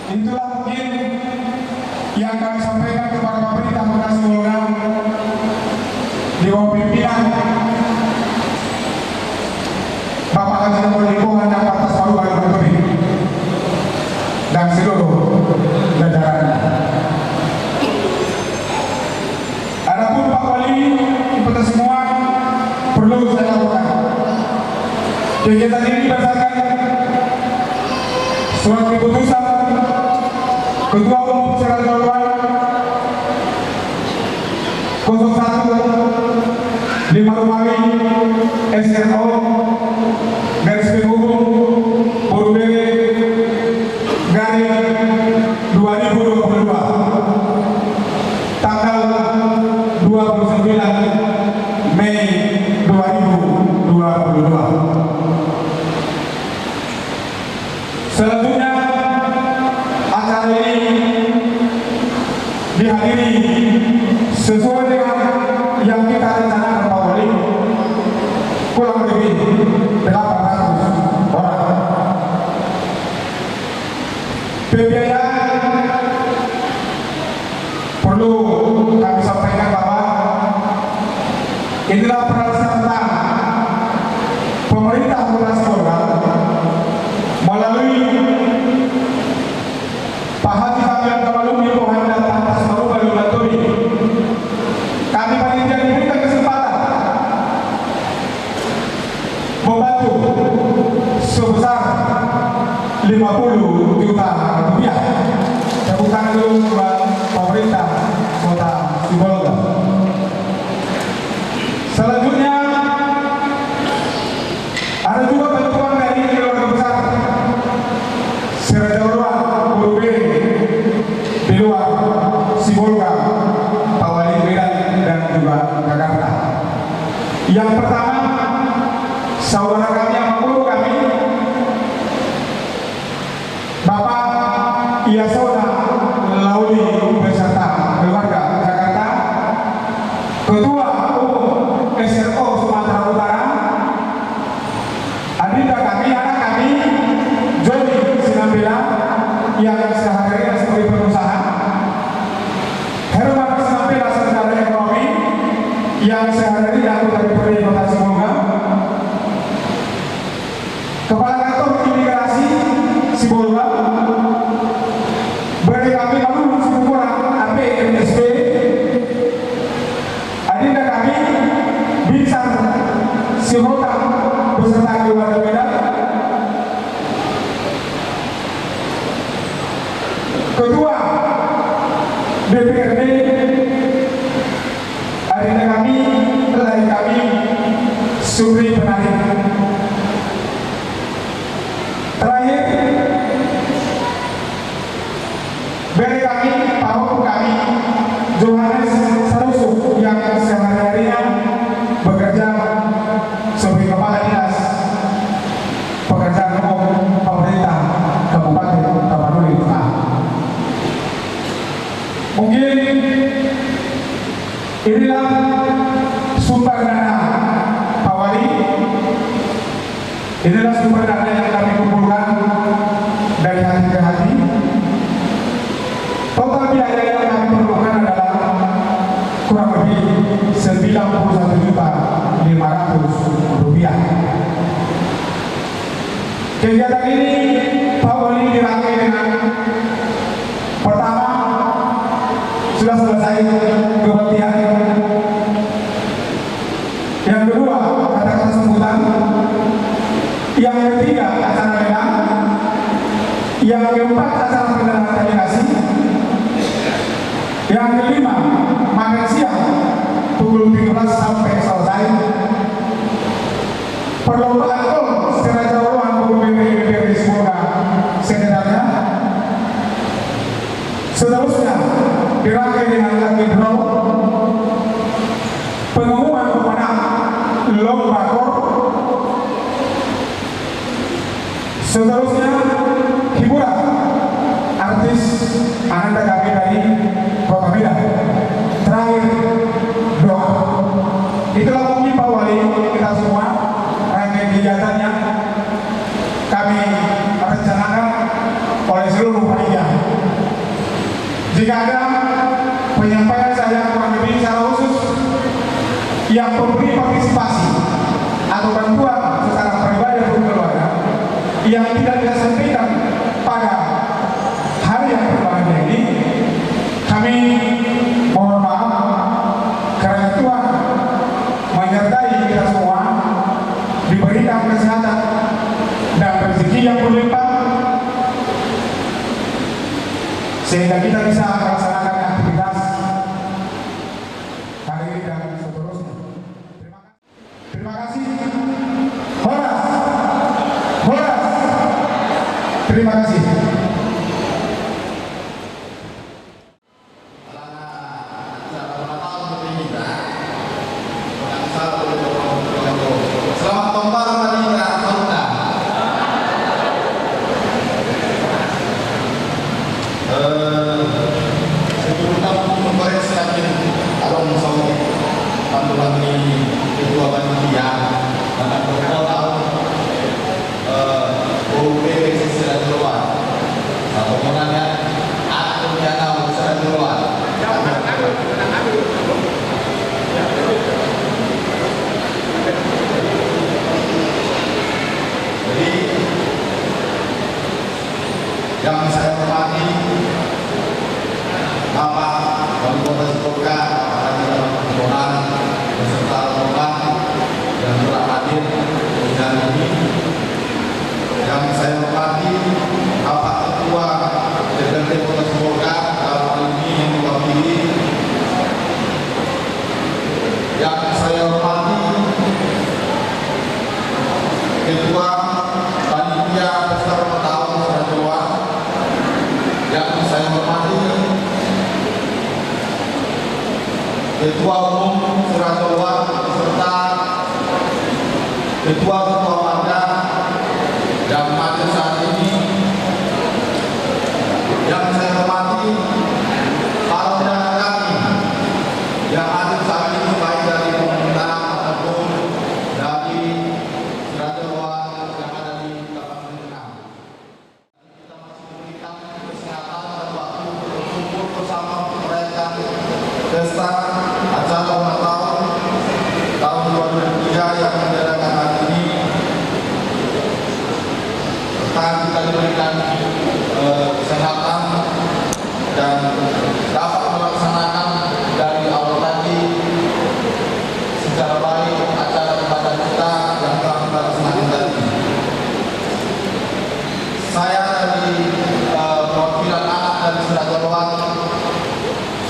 Itulah mungkin yang kami sampaikan kepada pemerintah Kota Sibolga di bawah pimpinan Bapak Haji Nomor Lingkungan dan Batas Malu Bali dan seluruh jajarannya. Adapun Pak Wali, kita semua perlu saya lakukan. Kegiatan ini berdasarkan surat keputusan Ketua Umum Serat Jawa 01 5 Romawi SRO garis penghubung Borobere garis 2022 tanggal 29 Mei 2022. Selanjutnya acara ini dihadiri sesuai dengan yang kita rencanakan Pak Wali, kurang lebih 800 orang. Pembiayaan perlu kami sampaikan bahwa inilah peran serta pemerintah Kota Sibolga melalui Pak Haji Kamil Kamalum Lingkungan dan Batas Malu Bali Baturi. Kami panitia diberikan kesempatan membantu sebesar 50 juta rupiah. Bukan dulu buat pemerintah Kota Sibolga. Selanjutnya ada juga bantuan dari keluarga besar Serat Jawa Borobere di luar Sibolga, Pak Wali Medan dan juga Jakarta. Yang pertama, saudara kami yang mengguru kami, Bapak Iyasona Lauli beserta keluarga Jakarta, Ketua Umum SRO Sumatera Utara, adinda kami, anak kami, Jody Sinambela yang sehari-hari sebagai pengusaha, Herman Sinambela secara ekonomi yang sehari-hari anggota DPRD Kota Sibolga, Kepala Kantor Imigrasi Sibolga, beri kami lalu kurang APMSP, adinda kami Binsan Sihota beserta keluarga Medan, Ketua DPRD adinda kami, lelaki kami Suri Penari. Terakhir, beri kami, tahu kami Johannes Sarusu yang sehari-harinya bekerja sebagai kepala dinas pekerjaan umum pemerintah Kabupaten Tapanuli Tengah. Mungkin inilah sumber dana Pak Wali, inilah sumber dana yang kami kumpulkan dari hati ke hati. Total biaya yang kami perlukan adalah kurang lebih 91.500.000 rupiah. Kegiatan ini Pak Wali dirangkai dengan pertama sudah selesai kebaktian, yang kedua kata-kata sambutan, yang ketiga acara lelang, yang keempat acara pengenalan kasih, yang kelima makan siang pukul 13 sampai selesai, perlombaan gol secara jauhan Borobere Sibolga sekitarnya. Seterusnya dirangkai dengan lagi draw, pengumuman pemenang lomba gol. Seterusnya hiburan artis ananda kami dari Kota Medan. Terakhir doa. Itulah mungkin Pak Wali kita semua rangkaian sehingga kita bisa melaksanakan aktivitas hari ini dan seterusnya. Terima kasih. Horas. Terima kasih. Yang saya hormati Bapak Wali Kota Sibolga, Bapak Rombongan beserta rombongan yang telah hadir di hari ini. Yang saya hormati Bapak Ketua DPRD Kota Sibolga dalam hal ini yang diwakili. Yang saya hormati Ketua Panitia Pesta Ulang Tahun Surah Jawa. Yang saya hormati Ketua Umum Surah Jawa beserta Ketua Warga yang hadir saat ini. Yang saya hormati para undangan kami yang hadir saat ini, baik dari pemerintah ataupun dari Surah Jawa yang ada di Kabupaten Renang. Kita masih memberikan kesehatan dan waktu berkumpul bersama merayakan pesta acara ulang tahun tahun 2003 yang menjadikan hari ini. Serta kita diberikan kesehatan dan dapat melaksanakan dari awal tadi secara baik acara kepada kita yang telah kita laksanakan tadi. Saya dari perwakilan anak dari Surah Jawa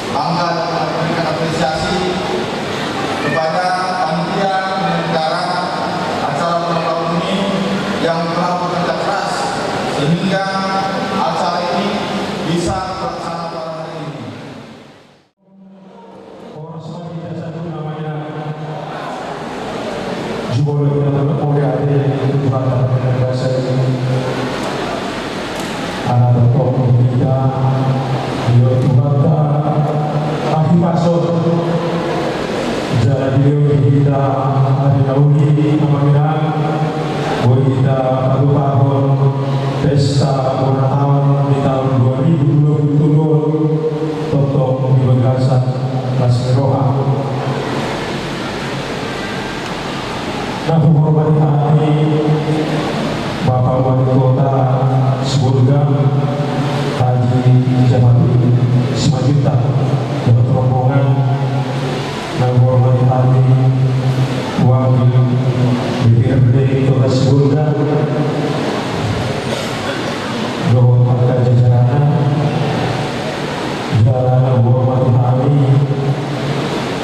bangga dan memberikan apresiasi kepada panitia penyelenggara acara ulang tahun ini yang telah bekerja keras sehingga acara ini bisa terlaksana pada hari ini. Orang semua kita satu namanya Jubolo kita oleh ada itu ada bahasa ini. Anak tokoh kita dia tubata ahli masuk jalan dia kita ada nauni namanya buat kita tahun pesta ulang tahun di tahun 2020 totok di Bengkasan Masih Roha. Nah, menghormati hati Bapak Wali Kota Sibolga Haji Jamali Simanjuntak dapat rombongan. Nah, menghormati hati Wakil DPRD Kota Sibolga Doa Pakar Jajaran Jalan menghormati hati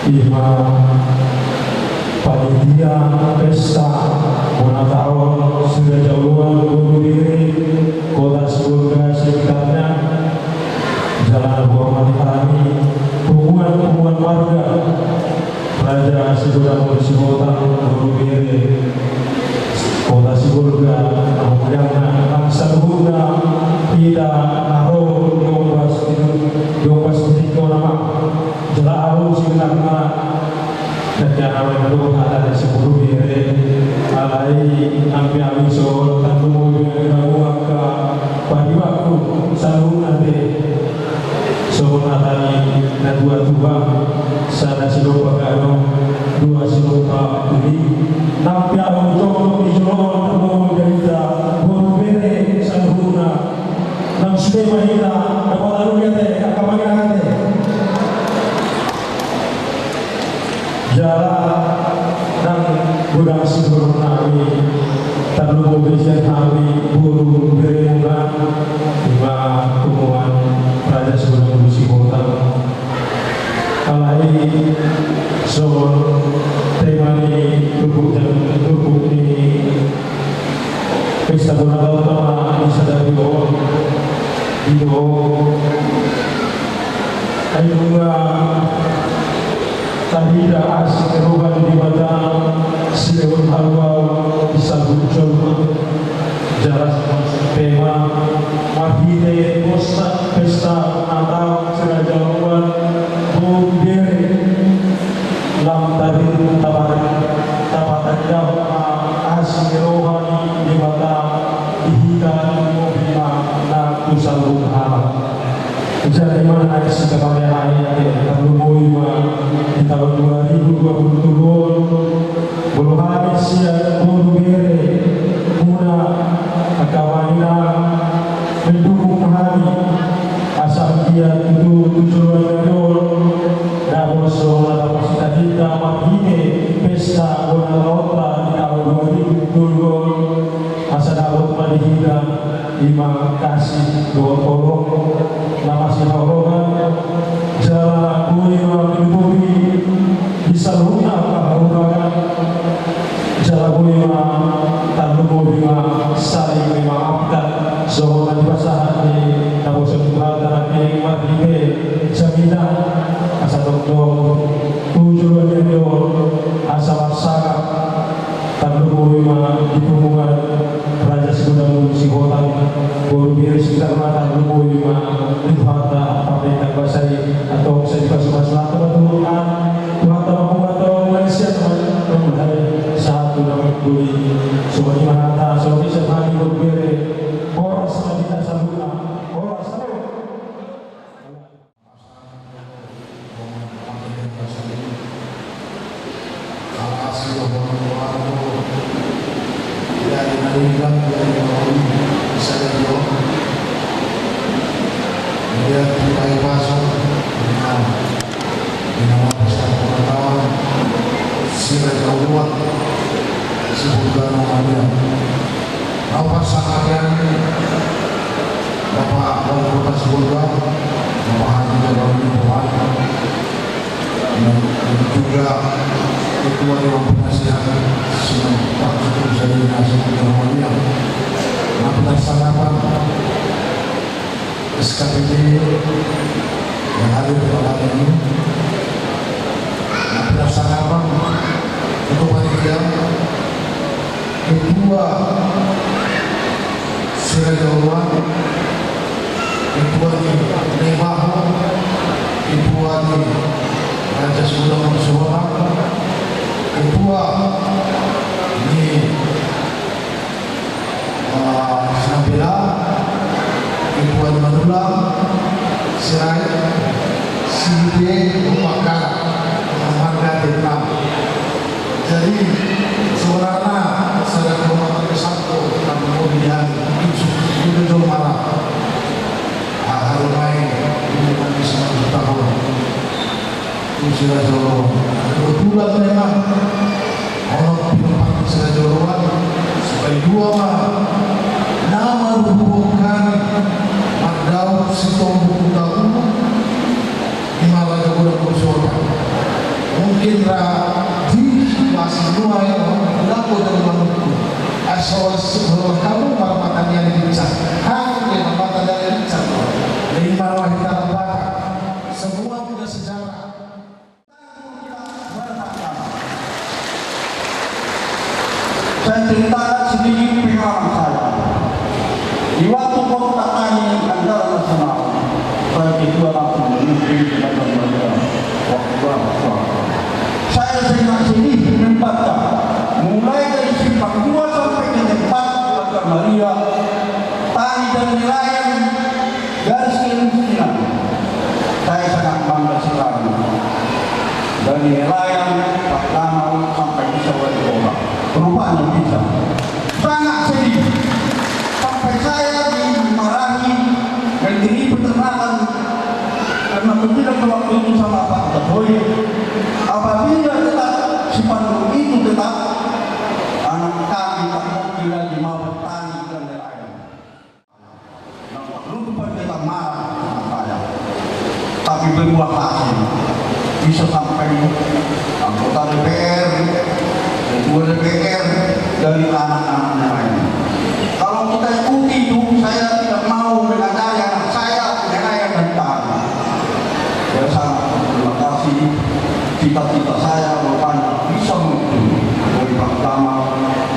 Imam Panitia Pesta Ulang Tahun Surah Jawa Kota Sibolga sekitarnya. Jalan menghormati kami hubungan warga Raja Sibolga Kota Sibolga yang bangsa Buddha tidak naruh diombas itu nama jelas arus karena kerjaan itu ada di sepuluh diri alai ambil soal tanpa maka bagi waktu selalu nanti soal tadi dan dua sana silupa kano dua silupa ini nampi untuk dijual tanpa menjadi berbeda sempurna nang sudah mahina dapat lalu kita akan mengerti jalan dan gudang sebelum kami terlalu berbeza kami burung berenang lima hubungan raja so tema ni tubuh ni pesta Bonata Utama di Sadario itu ayunga tahida asik kerugan di Batang Sileun Halwa bisa muncul jarak tema mahide pesta Natal Serajawan Bumbere lam tarin tapatan jauh asik rohani di Batang dihikan mobilnya na kusal harap jadi mana ada sekali ayat terlumui di tahun 2027 belum habis ya Bumbere muna akawanina mendukung hari asal dia itu tujuan dan bosol atau cita-cita mahine pesta Bonata di tahun 2027 asal dapat menghina terima kasih doa tolong nama sinaurogan jalan kuliah menutupi bisa lupa keharuran jalan kuliah tak lupa saling memaafkan seorang pasangan di tahun sebelumnya yang mahine semina asal doktor tujuan itu asal sangat tak lupa di hubungan Raja Segudang Sihotan Bumbere sekitar mata lupa Rifata Partai Basari atau bisa dikasih masalah Tuhan atau Malaysia teman-teman satu nama buli semuanya manata semuanya sehari Bumbere orang sama tidak sabuna orang sama juga ketua Dewan Penasihat Senang Pak Syukur Sari Nasib Muhammadiyah melaksanakan SKPD yang hadir pada hari ini melaksanakan ketua panitia ketua Serajawan ketua di Nebaho ketua di Raja Segudang Sihotan ketua di Sinabela ketua di Madura Serai Sibide Umakar Marga Vietnam. Jadi sebenarnya saya hormat ke-1 dan kemudian itu sudah marah harus main ini bisa tahun sudah jauh kebetulan memang orang pilih sudah jauhan supaya dua nama hubungkan Mardau Sitong Buku di Raja Segudang Sihotan mungkin di situasi dua yang berlaku dari manusia asal sebelum kamu makan yang dicak hanya makan yang dicak dari marwah kita lembaga semua punya sejarah. Saya ceritakan sedikit pengalaman saya. Di waktu pemerintahan Anggaran Nasional, saya ketua langsung memimpin kepada mereka. Saya sangat sedih membaca mulai dari simpang 2 sampai ke tempat Keluarga Maria, tani dan nelayan garis kemiskinan. Saya sangat bangga sekali. Dari nelayan, Pak Danau sampai bisa berdoa. Perubahan yang bisa. Sangat sedih. Sampai saya dimarahi Menteri Peternakan karena berbilang ke waktu itu sama Pak Jokowi. Apabila tetap si Pandu itu tetap anak kami tak mau kira di mawar tani dan nelayan. Lalu tetap marah sama saya. Tapi berbuah hasil bisa sampai anggota DPR, ketua DPR, dari anak-anaknya lain. Kalau kita ikuti itu, saya tidak mau mengajari anak saya penilaian dan tahan. Saya sangat terima kasih. Cita-cita saya rupanya bisa mengikuti dari pertama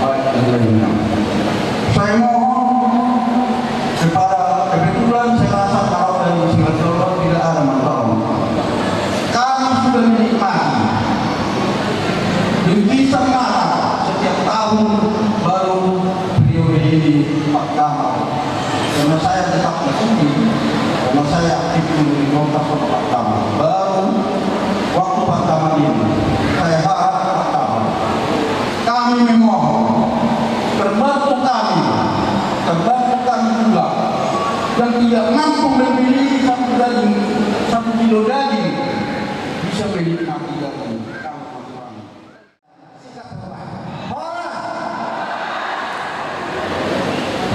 baik dan lainnya. Saya mohon kepada kebetulan saya rasa kalau dari Singapura tidak ada masalah. Kami sudah menikmati bingkisan mata setiap tahun baru periode ini pertama. Karena saya tetap mengikuti, karena saya aktif di kontak pertama. Baru waktu pertama ini saya harap pertama kami memohon terbantu kami juga yang tidak mampu membeli satu kilo daging bisa menikmati daging.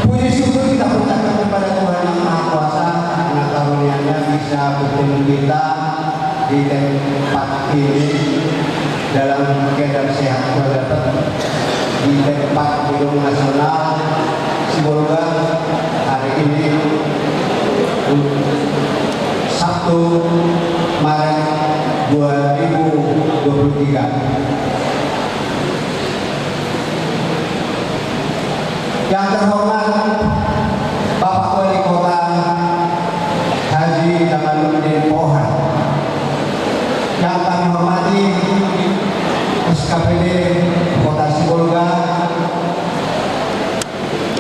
Puji syukur kita ucapkan kepada Tuhan Yang Maha Kuasa karena karunia-Nya bisa bertemu kita di tempat ini dalam keadaan sehat walafiat di tempat Gedung Nasional Sibolga hari ini Sabtu Maret 2023. Yang terhormat Bapak Wali Kota Haji Jamaluddin Pohan, yang kami hormati SKPD Kota Sibolga,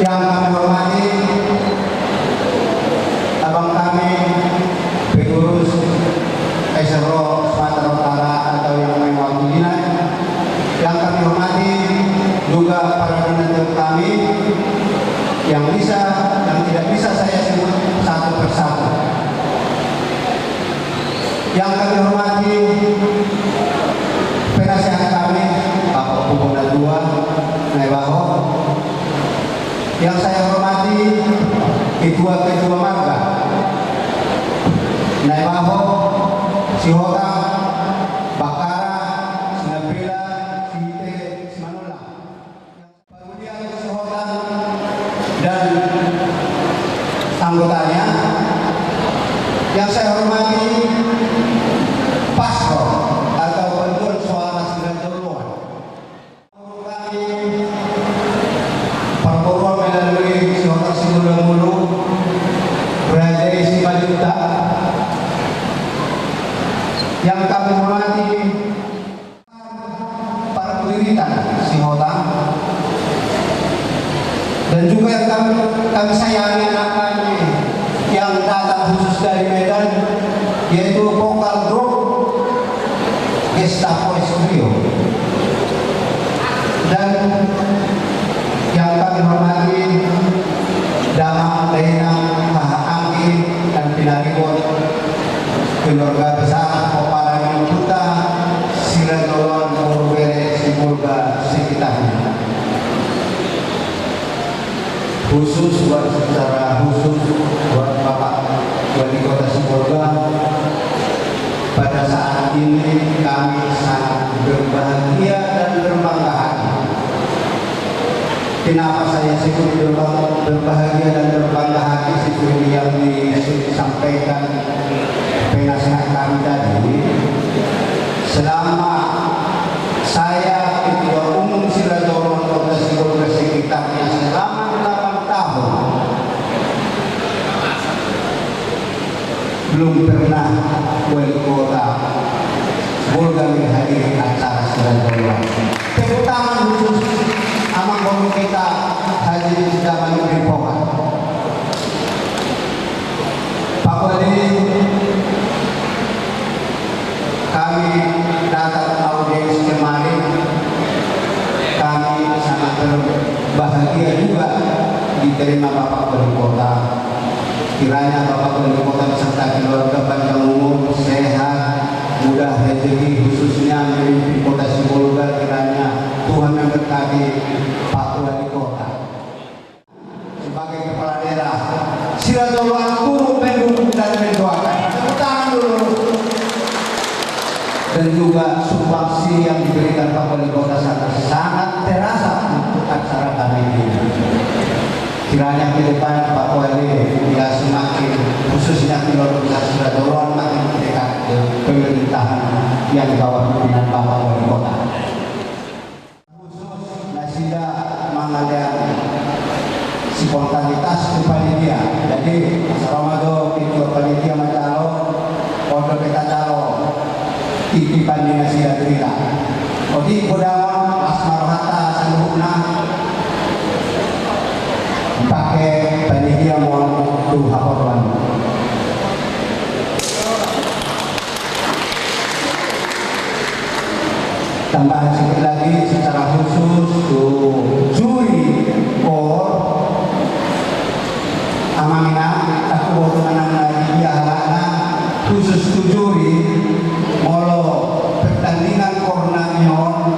yang kami hormati abang kami pengurus SRO Sumatera Utara atau yang mewakilinya, yang kami hormati juga para donatur kami yang tidak bisa saya sebut satu persatu. Yang kami hormati penasehat kami Bapak Gubernur II Naibaho, yang saya hormati ketua-ketua marga Naibaho, Sihota, Bakara, Sinapila, Sihite, Simanula, kemudian Sihota dan anggotanya. Yang saya hormati Pasko atau Pentul Suara Sinatuluan. Kami performa melalui Sihota Sibolga Mulu, berada di Simajuta. Yang kami hormati para pendirian Sihota, dan juga yang kami sayangi anak kami yang datang khusus dari Medan, yaitu vokal grup Gestapo Studio. Dan yang kami hormati Damang Lehinang Angki dan Pinaribot, keluarga besar Kopara Puta Siradolon Murubere Sibolga sekitarnya. Secara khusus buat Bapak Wali Kota Sibolga, pada saat ini kami sangat berbahagia dan berbangga hati. Kenapa saya sebut berbahagia dan berbangga hati seperti yang disampaikan penasehat kami tadi? Selama saya Ketua Umum Siradolon Kota Sibolga sekitarnya selama 8 tahun, belum pernah Wali Kota Sibolga menghadiri acara Siradolon. Tepuk tangan khusus Amang Guru kita Haji Jamaluddin Pohan. Pak Wali, kami datang audiens kemarin, kami sangat berbahagia juga diterima Bapak Wali Kota. Kiranya Bapak Wali Kota beserta keluarga panjang umur, sehat, mudah rezeki, khususnya memimpin Kota Sibolga. Kiranya Tuhan memberkati Pak Wali Kota sebagai kepala daerah. Siradolon turut mendukung dan mendoakan. Tepuk tangan dulu. Dan juga juga sumbangsi yang diberikan Pak Wali Kota sangat terasa untuk acara kami ini. Kiranya ke depan Pak Wali ya semakin khususnya Keluarga Besar Sirajawan makin dekat ke pemerintahan yang di bawah pimpinan Bapak Wali Kota. Khusus nasida mengadakan spontanitas ke panitia. Jadi Assalamualaikum itu panitia macalo, foto kita calo, titipan di nasida cerita. Odi kodamon asmarohata seluruhna pakai panitia mohon tuh haporwan. Tambahan sedikit lagi secara khusus tuh juri amangina aku bawa menang lagi anak khusus juri molo pertandingan Kornamion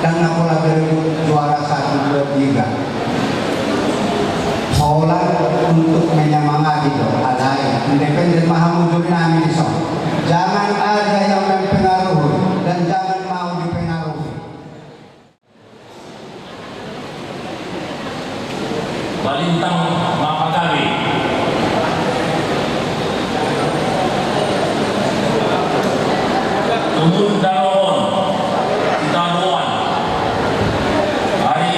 dan aku lagi juara 1, 2, 3 Holland untuk menyemangati alai independen mahamuduri nami so jangan ada yang mempengaruhi dan jangan mau dipengaruhi. Balintang Mapagawi. Tumun Daron Citabuan. Hari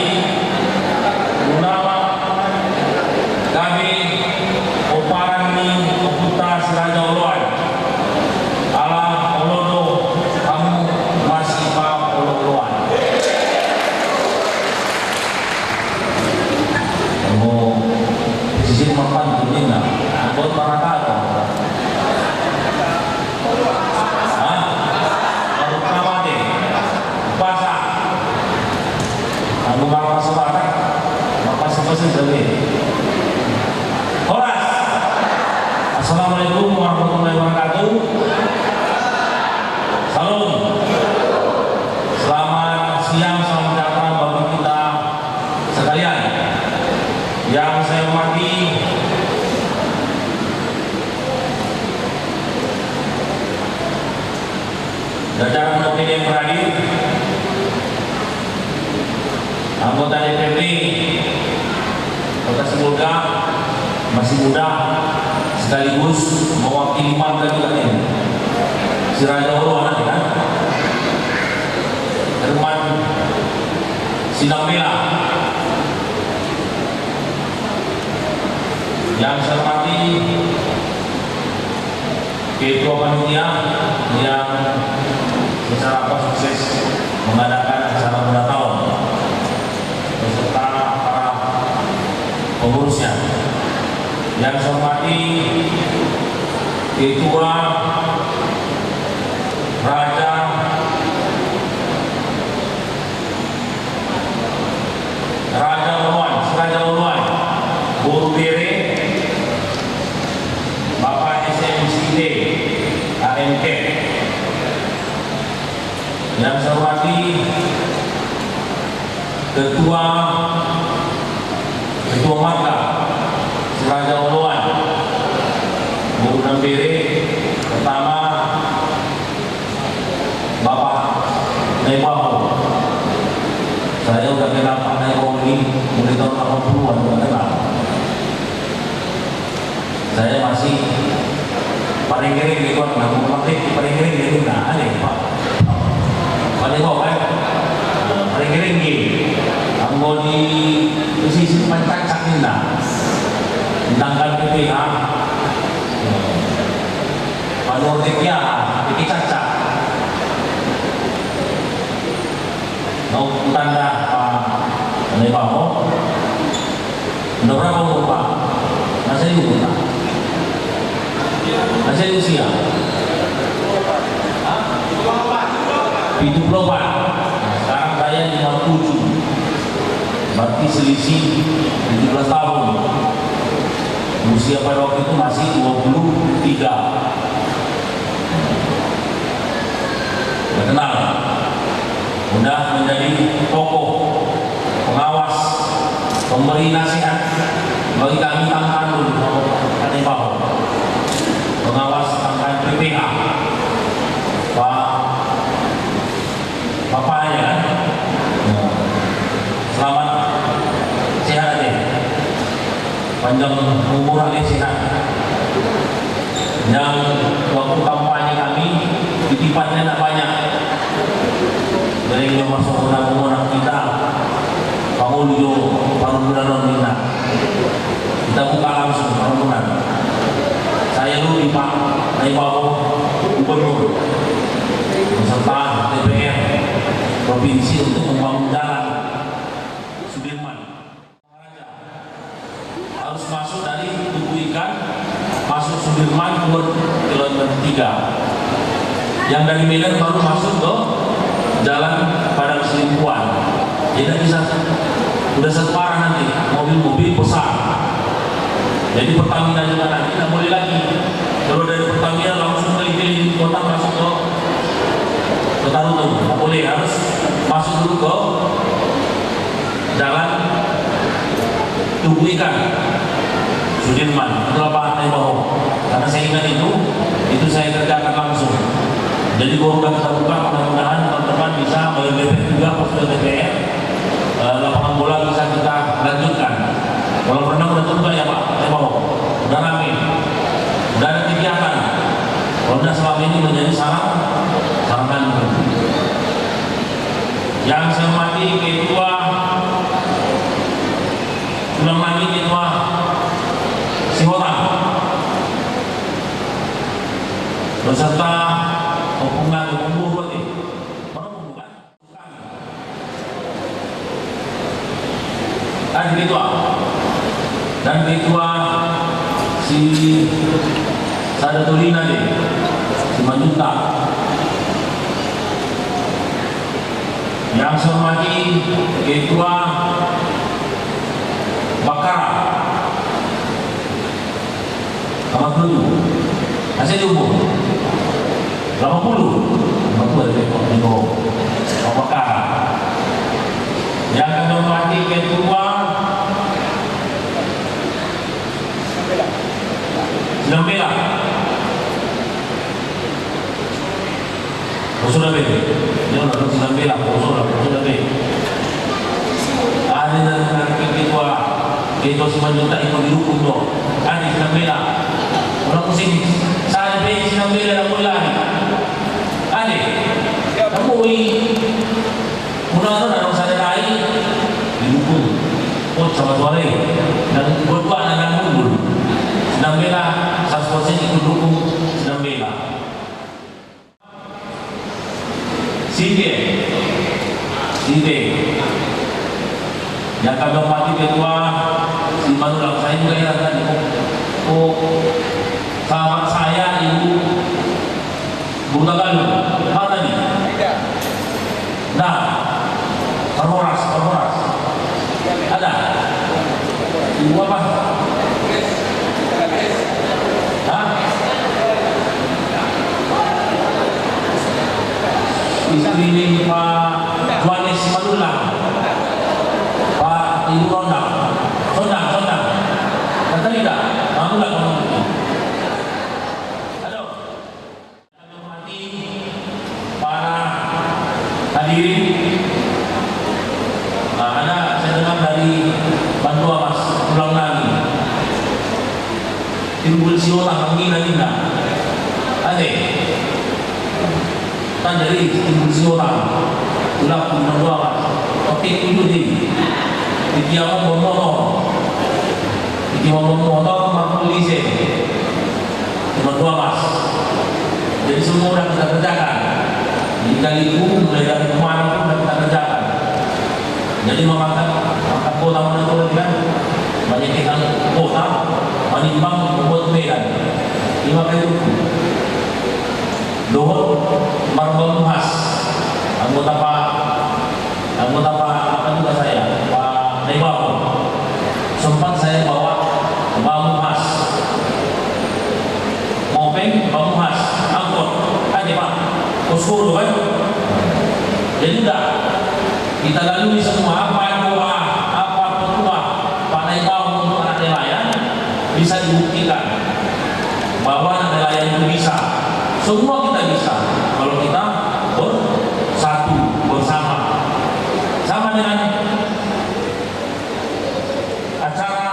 Munama kami Oparan ni Oputa Siraja Uluan. Ala Olodo kamu masih pa Uluan. Sisi mapan dunia, buat para kata. Baru kenapa deh? Puasa. Lalu kalau masuk barang, maka seperti ini. Horas. Assalamualaikum warahmatullahi wabarakatuh. Salam. Selamat siang, selamat datang bagi kita sekalian. Yang saya hormati jajaran dpd yang berhadir, anggota DPRD Kota Sibolga masih muda sekaligus mewakili marga juga ini Siraja Uluan kan, Herman Sinambela. Yang saya hormati Ketua Panitia yang secara sukses mengadakan acara pada tahun beserta para pengurusnya. Yang saya hormati Ketua Raja Uluan, Siraja Uluan, Buru Bere, Bapak SMCD AMK. Yang saya hormati Ketua Marga Siraja Uluan, Buru Nambere, pertama Bapak Naibaho. Saya udah kenal Pak Naibaho ini mulai tahun 80-an, udah kenal. Saya masih paling kering di kota, aku pakai paling kering di mana ada Pak? Paling kau kan? Paling kering ni, anggo di sisi pancak ni lah. Tanggal PPH, panor dia, PPH caca. Mau tanda Pak Naibaho, udah berapa umur Pak? Masih umur Pak? Masih usia? 74. Sekarang saya 57. Berarti selisih 17 tahun. Usia pada waktu itu masih 23. Udah kenal. Udah menjadi tokoh pengawas, pemberi nasihat bagi kami angkatan Naibaho. Pengawas angkatan PPH Pak panjang umur dan sehat. Yang waktu kampanye kami titipannya tidak banyak. Dari yang masuk orang kita, Pangulio, Parumunan kita. Kita buka langsung Parumunan. Saya dulu di Pak Naibawo Gubernur beserta DPR provinsi untuk membangun jalan Sudirman. Harus masuk dari Tugu Ikan, masuk Sudirman keluar kilometer 3. Yang dari Medan baru masuk ke jalan Padang Selingkuhan. Jadi bisa udah satu arah nanti mobil-mobil besar. Jadi Pertamina juga nanti tidak boleh lagi. Kalau dari Pertamina langsung keliling kota masuk ke Tarutung, tidak boleh, harus masuk dulu ke jalan Tugu Ikan Sudirman. Itulah Pak Naibawo. Karena saya ingat itu saya kerjakan langsung. Jadi kalau sudah kita buka, mudah-mudahan teman-teman bisa melalui juga poster DPR, lapangan bola bisa kita lanjutkan. Kalau renang udah terbuka ya Pak Naibawo, udah rame, udah ada kegiatan. Kalau udah selama ini menjadi sarangan. Yang saya hormati Ketua ulang lagi Ketua Sihota beserta hubungan umur Ketua dan Ketua si Sadatulina deh, si Majuta. Yang saya hormati Ketua Bakara Kamat dulu masih di umur 80 dari Bakara. Yang kami hormati Ketua Sidang Bela Sudah B, dia orang Sidang Bela Sudah B. Ada dari Ketua Simanjunta itu didukung dong. Ada Sidang Bela orang pusing saya B Sidang Bela yang mulai ada kamu mudah-mudahan orang saya lain didukung sama suara dan berdua dengan unggul Sidang Bela 100% ikut dukung Sidang Bela. Side yang kami hormati Ketua Simanulang, saya juga heran tadi sahabat saya Ibu Buta Galuh mana nih? Nah, Perhoras ada Ibu apa? Hah? Istri ini Pak Juanes Simanulang, Pak Ibu Ronda Sondang kata tidak kamu nggak ngomong ini. Halo, kami hormati para hadirin. Ada saya dengar dari Bantua Mas ulang lagi timbul siola menghina ada kan dari timbul siola ulang Bantua Mas oke itu di tiang motor polisi Bantua Mas. Jadi semua sudah kita kerjakan di Kaliku mulai dari kemarin pun sudah kita kerjakan. Jadi mengangkat kota mana itu kan banyak kita kota Manimbang membuat Medan 5 kali itu Dohot Marbel Muhas anggota Pak apa juga saya Pak Naibawo sempat saya bawa ke Pak Muhas Mopeng Pak Muhas angkot ada Pak Poskoro kan jadi udah kita lalui semua apa doa apa petua Pak Naibawo untuk anak nelayan bisa dibuktikan bahwa anak nelayan itu bisa semua kita bisa kalau kita bersatu bersama sama dengan acara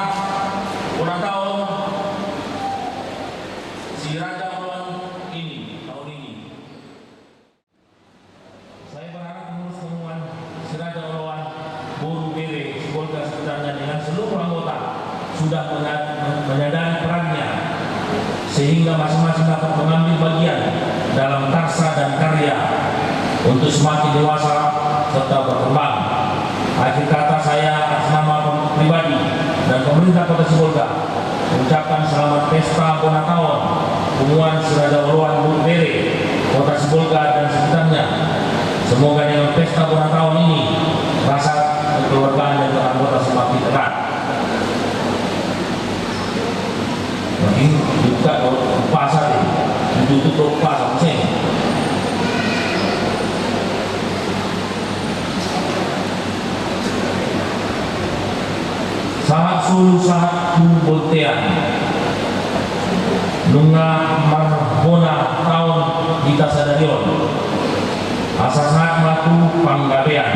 seluruh anggota sudah menyadari perannya, sehingga masing-masing dapat mengambil bagian dalam karsa dan karya untuk semakin dewasa serta berkembang. Akhir kata, saya atas nama pribadi dan pemerintah Kota Sibolga mengucapkan selamat pesta Bonatahun Hubungan Siraja Uluan Burbere, Kota Sibolga dan sekitarnya. Semoga dengan pesta Bonatahun ini rasa kekeluargaan dan anggota semakin erat. Mungkin buka pasar ini, tutup pasar sih. Sahat sulu sahat boltean nunga marhona tahun di Tasadarion asasat matu panggabean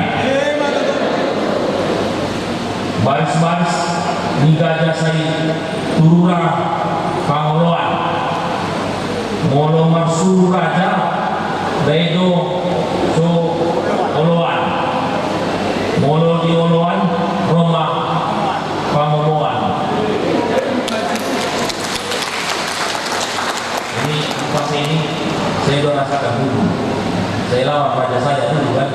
baris-baris niga jasai turura pangoloan molo marsuru raja daido so oloan molo di oloan Roma Pangoloan. Ini pas ini saya sudah rasakan dulu. Saya lawan raja saya dulu kan.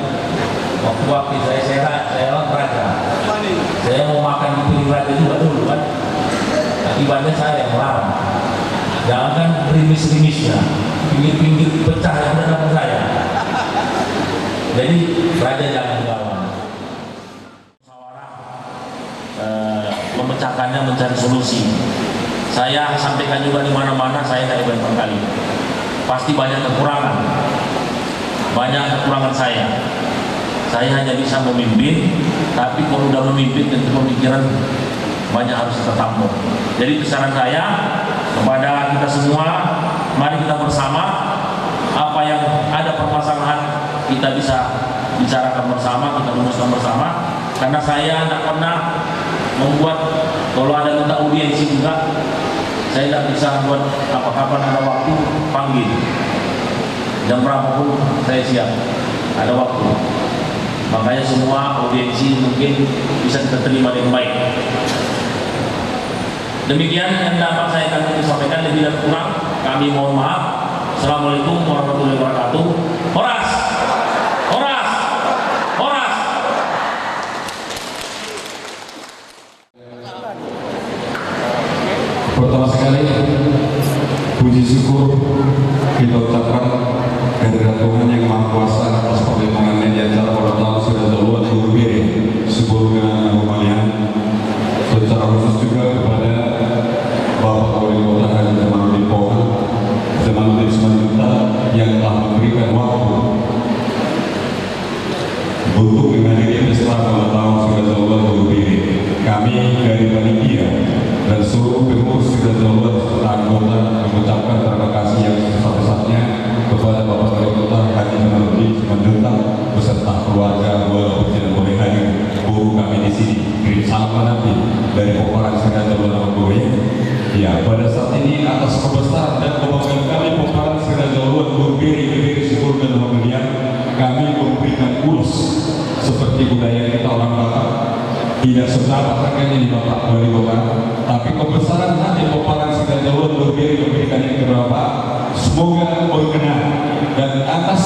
Waktu saya sehat, saya lawan raja. Saya mau makan di piring raja juga dulu kan. Akibatnya saya yang melawan. Jangankan rimis-rimisnya, pinggir-pinggir pecah yang ada saya. Jadi raja jangan melawan. Memecahkannya, mencari solusi. Saya sampaikan juga di mana-mana, saya dari banyak kali. Pasti banyak kekurangan saya. Saya hanya bisa memimpin, tapi kalau udah memimpin tentu pemikiran banyak harus kita tampung. Jadi pesanan saya kepada kita semua, mari kita bersama apa yang ada permasalahan kita bisa bicarakan bersama, kita rumuskan bersama. Karena saya tidak pernah membuat, kalau ada minta audiensi juga, saya tidak bisa buat apa-apa, ada waktu panggil. Jam berapapun saya siap, ada waktu. Makanya semua audiensi mungkin bisa kita terima dengan baik. Demikian yang dapat saya akan sampaikan, lebih dan kurang kami mohon maaf. Assalamualaikum warahmatullahi wabarakatuh. Horas! Horas! Horas! Pertama sekali, puji syukur kita ucapkan kehadirat Tuhan yang Maha Kuasa atas perlindungannya di acara Bonatahun Siraja Uluan Burbere Sibolga Rumalian. Secara khusus juga kepada Bapak Wali Kota Haji Jamaluddin Poha, Jamaluddin Simanjuntak yang telah memberikan waktu untuk menghadiri pesta Bonatahun Siraja Uluan Burbere. Kami dari panitia dan seluruh pengurus Siraja Uluan serta anggota mengucapkan terima kasih yang sebesar-besarnya kepada Bapak Wali Kota Haji Jamaluddin Simanjuntak beserta keluarga walaupun tidak boleh hadir guru kami di sini. Kirim salam menanti dari Poparan Siraja Uluan Burbere. Ya, pada saat ini atas kebesaran dan kebanggaan kami Poparan Siraja Uluan Burbere Sibolga dan Rumalian, kami memberikan urus seperti budaya kita orang Batak. Tidak seberapa harganya di Bapak Wali Kota, tapi kebesaran hati Poparan Siraja Uluan Burbere memberikan yang keberapa. Semoga berkenan, dan atas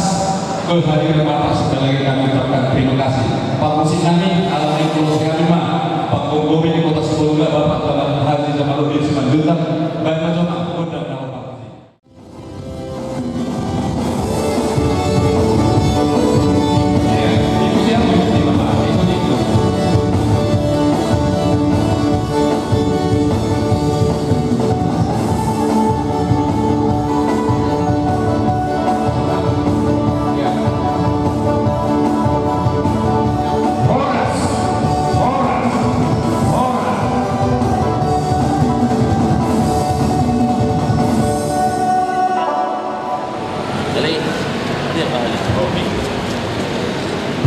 kehadiran Bapak sekali lagi kami ucapkan terima kasih. Pak Musi kami, Alhamdulillah kami Pak Gombe di Kota Sibolga, Bapak Haji Jamaluddin Simanjuntak, dan Majoma Undang Nama Pak Musi.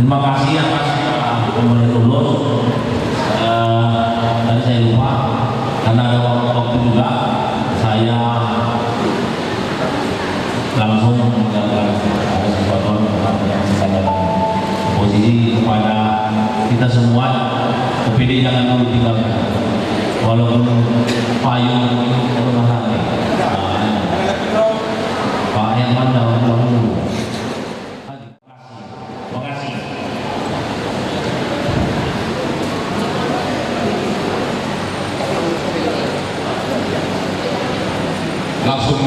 Terima kasih atas pemerintah lulus. Tadi saya lupa karena ada waktu juga, saya langsung menjalankan ada sesuatu yang saya posisi kepada kita semua. OPD jangan dulu tinggalkan. walaupun payung itu mahal nih. Pak yang mana dulu? Terima kasih. Langsung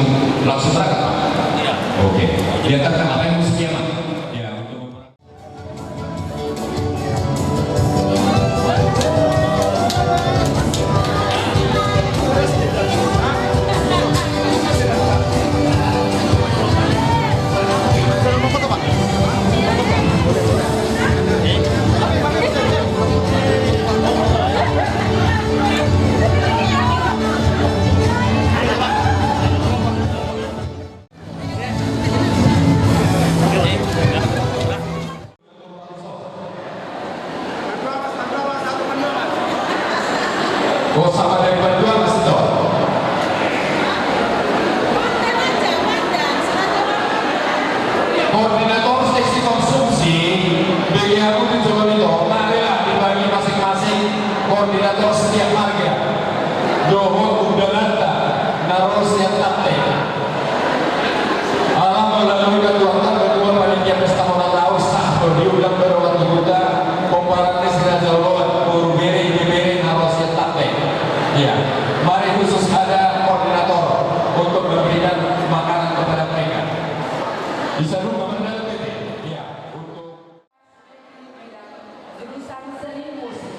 berangkat Pak? Iya. Oke. Diantarkan apa yang musiknya Pak? Ya, untuk oh, sama dari bantuan Mas Tito. Koordinator seksi konsumsi BGH Rutin Jolonito, marilah dibagi masing-masing koordinator setiap marga. Doho Udalanta, Naros Yatate. Alam melalui ketuatan kedua panitia pesta monatau sah diundang berawat Buddha, Komparatis Rajalawat, Kurubere, Ibere, Naros Yatate. Ya, mari khusus ada koordinator untuk memberikan makanan kepada mereka. Bisa dulu mengenal ya, untuk jurusan seni musik.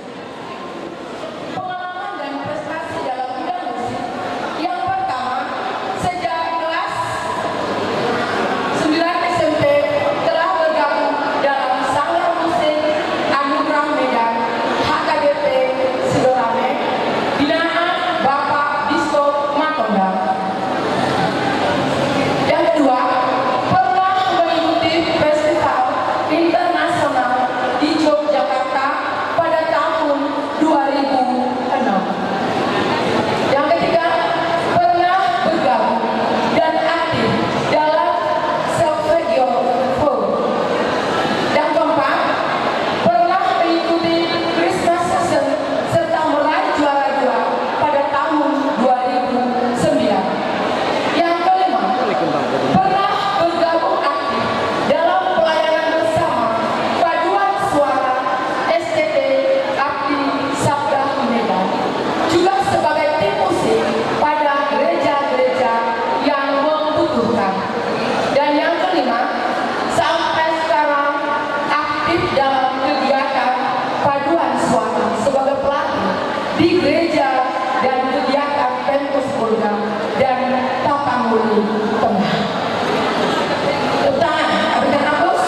Pengalaman dan prestasi dalam bidang musik. Yang pertama, sejak kelas 9 SMP telah bergabung dalam Sanggar Musik Anugerah Medan HKBP Sidorame binaan Bapak Disko Matonda. Yang kedua, pernah mengikuti festival internasional di Yogyakarta pada tahun 2006. Yang ketiga, pernah bergabung dan aktif dalam Self Radio Forum. Yang keempat, pernah mengikuti Christmas Season serta meraih juara 2 pada tahun 2009. Yang kelima, pernah bergabung aktif dalam pelayanan bersama paduan suara STT Abdi Sabda Medan, juga sebagai tim musik pada gereja-gereja yang membutuhkan. Dan yang kelima, sampai sekarang aktif dalam kegiatan paduan suara sebagai pelatih di gereja dan kegiatan Pentus Polda dan Tapanuli Tengah. Tepuk tangan, berikan aplaus.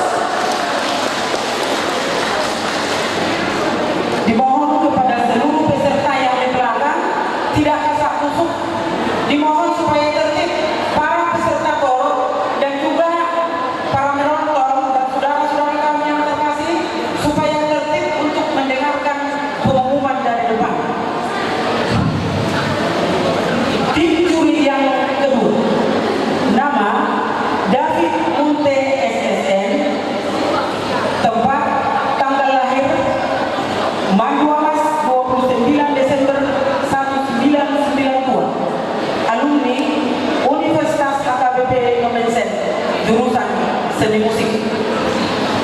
Dimohon kepada seluruh peserta yang di belakang tidak kasak kusuk. Dimohon supaya tertib para peserta forum dan juga para penonton dan saudara-saudara kami yang terkasih supaya tertib untuk mendengarkan pengumuman dari depan. Tim juri yang kedua, nama David Munte SSN, tempat tanggal lahir Manduamas 29 Desember 1992, alumni Universitas HKBP Nomensen, jurusan seni musik.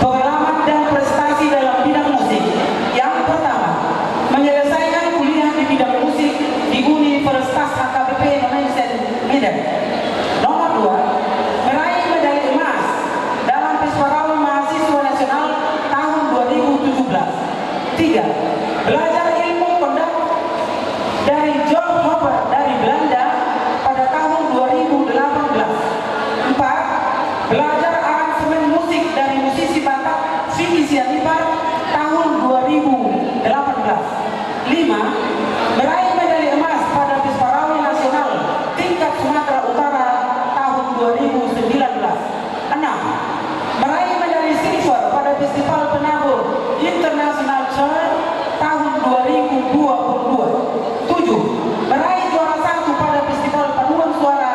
Pengalaman dan prestasi dalam bidang musik. Yang pertama, menyelesaikan kuliah di bidang musik di Universitas HKBP Nomensen Medan. Nomor 2, meraih medali emas dalam Festival Mahasiswa Nasional tahun 2017. 3, belajar ilmu kondak dari John Hopper dari Belanda pada tahun 2018. 4, belajar aransemen musik dari musisi Batak Vicky Sianipar tahun 2018. 5, meraih medali emas pada Festival Nasional tingkat Sumatera Utara tahun 2019. 6, meraih medali silver pada Festival Penabur International Chart tahun 2022. 7, meraih juara 1 pada Festival Paduan Suara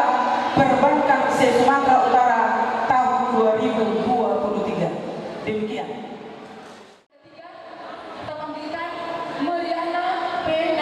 Perbankan se-Sumatera Utara tahun 2023. Demikian. Ketiga, kita panggilkan Meriana P.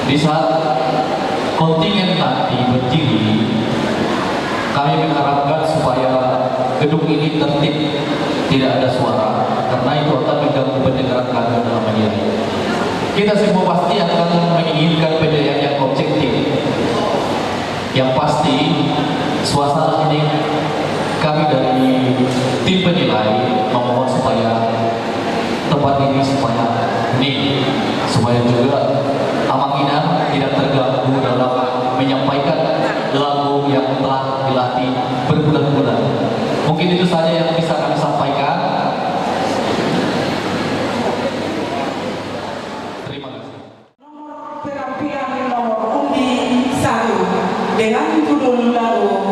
Di saat kontingen nanti berdiri, kami mengharapkan supaya gedung ini tertib, tidak ada suara, karena itu akan mengganggu pendengaran kami dalam menilai. Kita semua pasti akan menginginkan penilaian yang objektif. Yang pasti, suasana ini kami dari tim penilai memohon supaya tempat ini supaya juga Amangina tidak terganggu dalam menyampaikan lagu yang telah dilatih berbulan-bulan. Mungkin itu saja yang bisa kami sampaikan. Terima kasih. Penampilan nomor undi 1 dengan judul lagu